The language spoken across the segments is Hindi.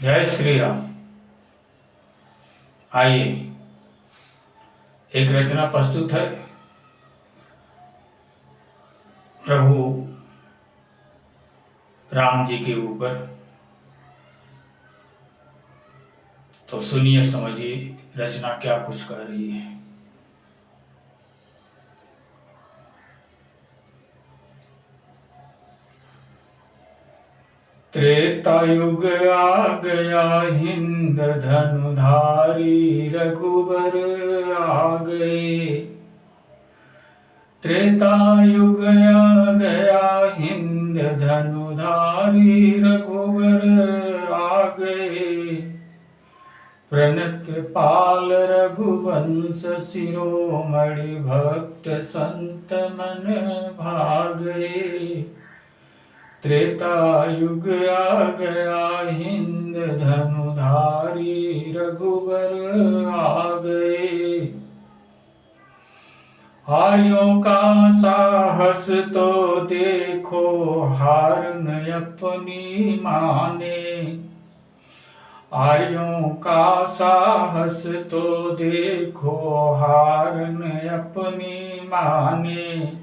जय श्री राम। आइए, एक रचना प्रस्तुत है प्रभु राम जी के ऊपर। तो सुनिए, समझिए रचना क्या कुछ कह रही है। त्रेता युग आ गया, हिंद धनुधारी रघुबर आ गए। त्रेता युग आ गया, हिंद धनुधारी रघुबर आ गए। प्रणत पाल रघुवंश शिरोमणि, भक्त संत मन भागे। त्रेता युग आ गया, हिंद धनुधारी रघुबर आ गए। हारियों का साहस तो देखो, हार न अपनी माने। आर्यों का साहस तो देखो, हार न अपनी माने।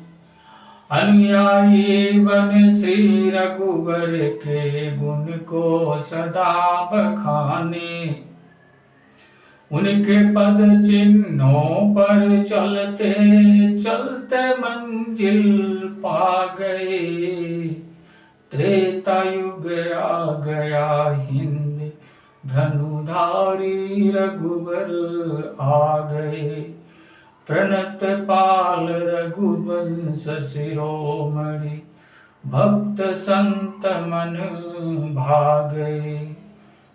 अनुयायी बन श्री रघुबर के, गुण को सदा बखाने। उनके पद चिन्हों पर चलते चलते मंजिल पा गए। त्रेता युग आ गया, हिंद धनुधारी रघुबर आ गए। प्रणत पाल रघुवंश शिरोमणि, भक्त संत मन भागे।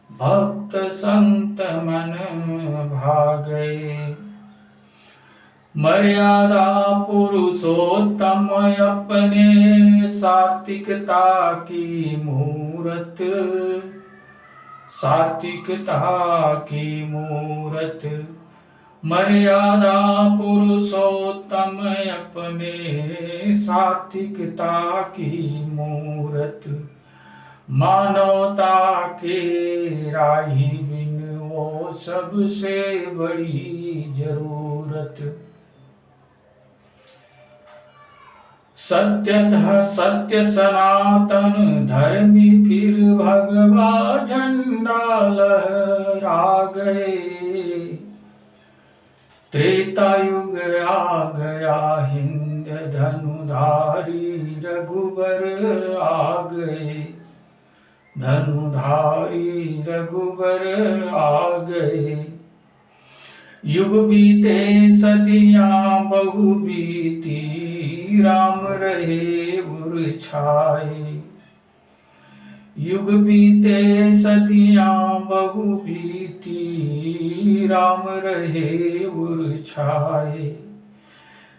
भक्त संत मन भागे। मर्यादा पुरुषोत्तम अपने, सात्विकता की मूरत। सात्विकता की मूरत। मर्यादा पुरुषोत्तम अपने, सात्विकता की मूरत। मानवता के राही बिन, वो सबसे बड़ी जरूरत। सत्य सनातन धर्मी, फिर भगवा झंडा लहरा गए। त्रेता युग आ गया, हिंद धनुधारी रघुबर आ गए। धनुधारी रघुबर आ गए। युग बीते सदियां बहु बीती, राम रहे उर छाए। युग बीते सदियां बहु बीती, राम रहे उर छाए।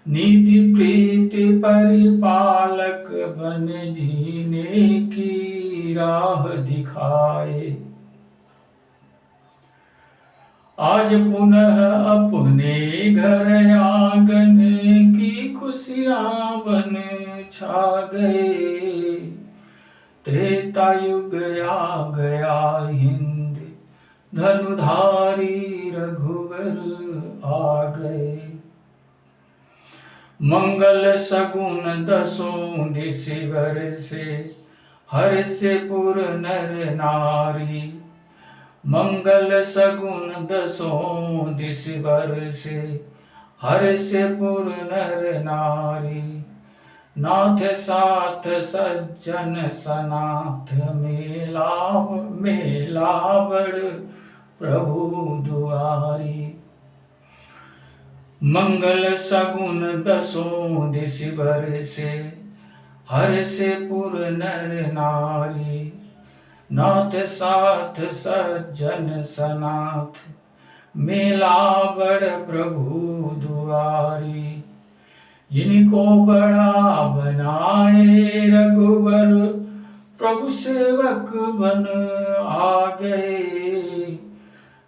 नीति प्रीति परिपालक बन, जीने की राह दिखाए। आज पुनः अपने घर आंगन की खुशियां बन छा गए। त्रेता युग आ गया, हिंद धनुधारी रघुबर आ गए। मंगल सगुन दसों दिश बरसे, हर्षे पुर नर नारी। मंगल सगुन दसों दिश बरसे, हर्षे पुर नर नारी। नाथ साथ सज्जन सनाथ, मेला बड़ प्रभु दुआरी। मंगल सगुन दसों दिश बरसे, हर्षे पुर नर नारी। नाथ साथ सज्जन सनाथ, मेला बड़ प्रभु दुआरी। जिनको बड़ा बनाए रघुबर, प्रभु सेवक बन आ गए।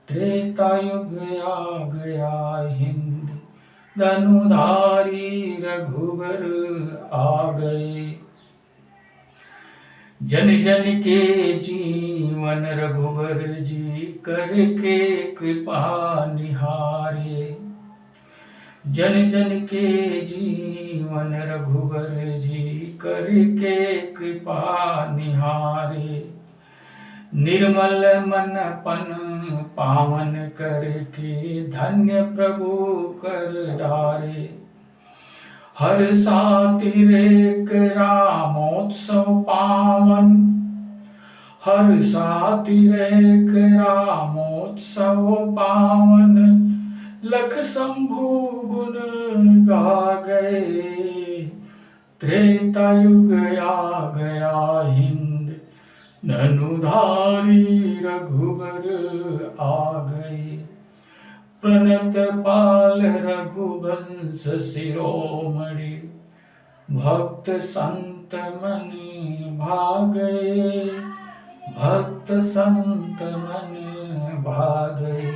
त्रेता युग आ गया, हिंद धनुधारी रघुबर आ गए। जन जन के जीवन जीवन रघुबर जी करके कृपा निहारे। जन जन के जीवन रघुबर जी करके कृपा निहारे। निर्मल मन पन पावन करके धन्य प्रभु कर डारे। हर सातिरेक रामोत्सव पावन, हर सातिरेक रामोत्सव पावन। लख शंभु गुण गा गए, त्रेता युग आ गया हिंद, धनुधारी रघुबर आ गए। प्रणत पाल रघुवंश शिरोमणि, भक्त संत मन भागए, भक्त संत मन भागए।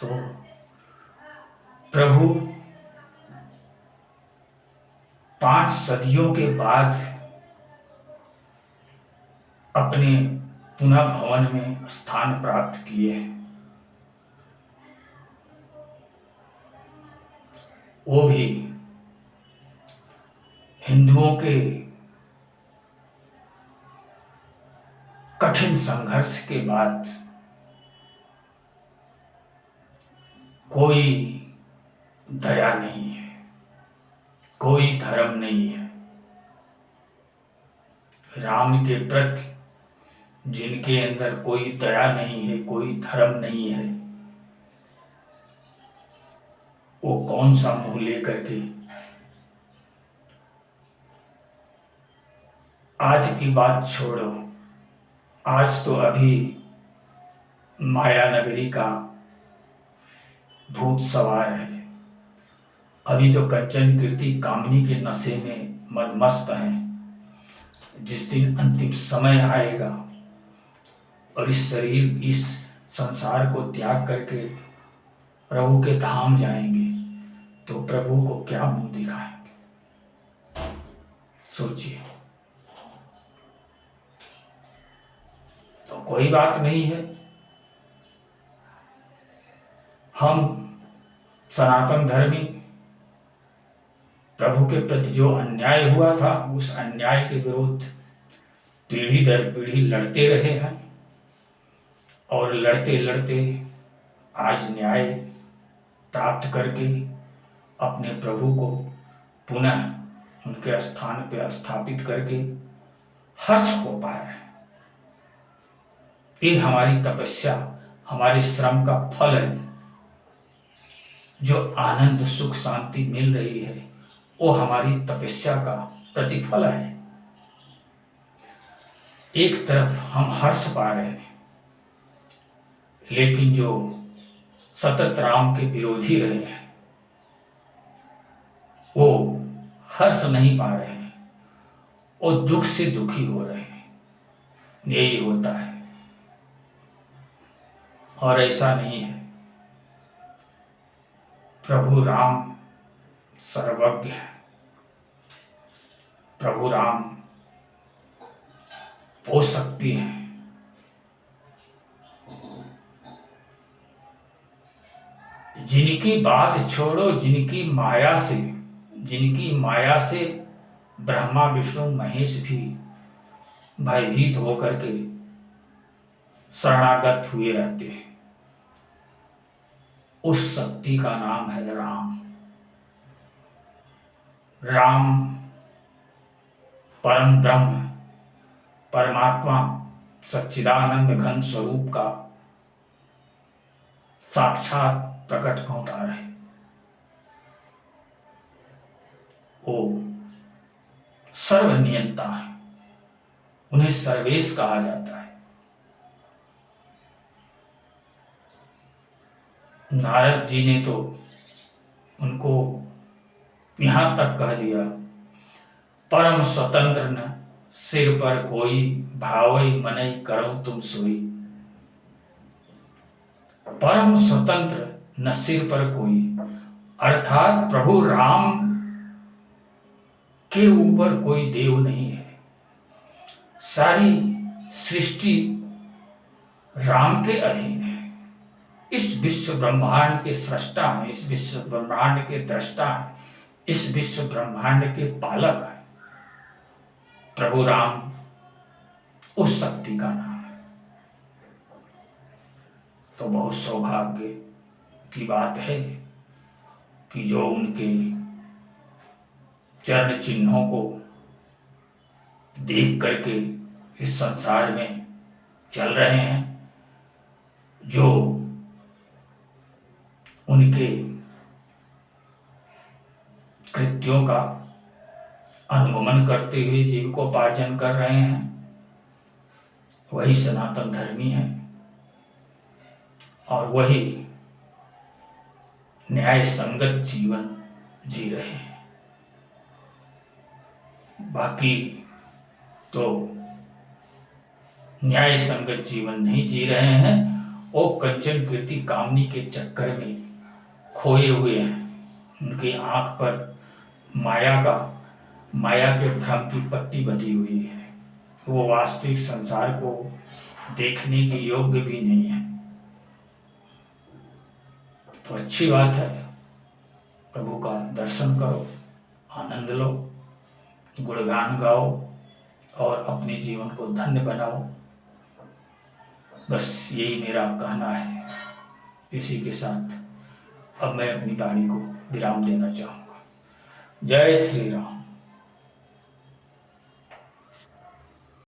तो प्रभु 5 सदियों के बाद अपने पुनः भवन में स्थान प्राप्त किए हैं। वो भी हिंदुओं के कठिन संघर्ष के बाद। कोई दया नहीं है, कोई धर्म नहीं है। राम के प्रति जिनके अंदर कोई दया नहीं है, कोई धर्म नहीं है, वो कौन सा मुंह लेकर के आज की बात छोड़ो। आज तो अभी माया नगरी का भूत सवार है। अभी तो कंचन कीर्ति कामनी के नशे में मदमस्त हैं। जिस दिन अंतिम समय आएगा और इस शरीर, इस संसार को त्याग करके प्रभु के धाम जाएंगे, तो प्रभु को क्या मुंह दिखाएंगे? सोचिए। तो कोई बात नहीं है। हम सनातन धर्मी प्रभु के प्रति जो अन्याय हुआ था, उस अन्याय के विरुद्ध पीढ़ी दर पीढ़ी लड़ते रहे हैं और लड़ते लड़ते आज न्याय प्राप्त करके अपने प्रभु को पुनः उनके स्थान पर स्थापित करके हर्ष को पा रहे हैं। ये हमारी तपस्या, हमारे श्रम का फल है। जो आनंद, सुख, शांति मिल रही है, वो हमारी तपस्या का प्रतिफल है। एक तरफ हम हर्ष पा रहे हैं, लेकिन जो सतत राम के विरोधी रहे हैं, वो हर्ष नहीं पा रहे हैं, वो दुख से दुखी हो रहे हैं। यही होता है। और ऐसा नहीं है। प्रभु राम सर्वज्ञ है। प्रभु राम हो सकती हैं। जिनकी बात छोड़ो, जिनकी माया से ब्रह्मा विष्णु महेश भी भयभीत होकर के शरणागत हुए रहते हैं। उस शक्ति का नाम है राम। राम परम ब्रह्म, परमात्मा, सच्चिदानंद घन स्वरूप का साक्षात प्रकट अवतार है। वो सर्वनियंता है। उन्हें सर्वेश कहा जाता है। नारद जी ने तो उनको यहां तक कह दिया, परम स्वतंत्र न सिर पर कोई, भावई मनई करो तुम सोई। परम स्वतंत्र न सिर पर कोई, अर्थात प्रभु राम के ऊपर कोई देव नहीं है। सारी सृष्टि राम के अधीन है। इस विश्व ब्रह्मांड के सृष्टा हैं, इस विश्व ब्रह्मांड के दृष्टा हैं, इस विश्व ब्रह्मांड के पालक हैं। प्रभु राम उस शक्ति का नाम है। तो बहुत सौभाग्य की बात है कि जो उनके चरण चिन्हों को देख करके इस संसार में चल रहे हैं, जो उनके कृत्यों का अनुगमन करते हुए जीविकोपार्जन कर रहे हैं, वही सनातन धर्मी है और वही न्याय संगत जीवन जी रहे हैं। बाकी तो न्याय संगत जीवन नहीं जी रहे हैं, वो कंचन कीर्ति कामनी के चक्कर में खोए हुए हैं। उनकी आंख पर माया के भ्रम की पट्टी बंधी हुई है। वो वास्तविक संसार को देखने के योग्य भी नहीं है। तो अच्छी बात है, प्रभु का दर्शन करो, आनंद लो, गुणगान गाओ और अपने जीवन को धन्य बनाओ। बस यही मेरा कहना है। इसी के साथ अब मैं अपनी वाणी को विराम देना चाहूँगा। जय श्री राम।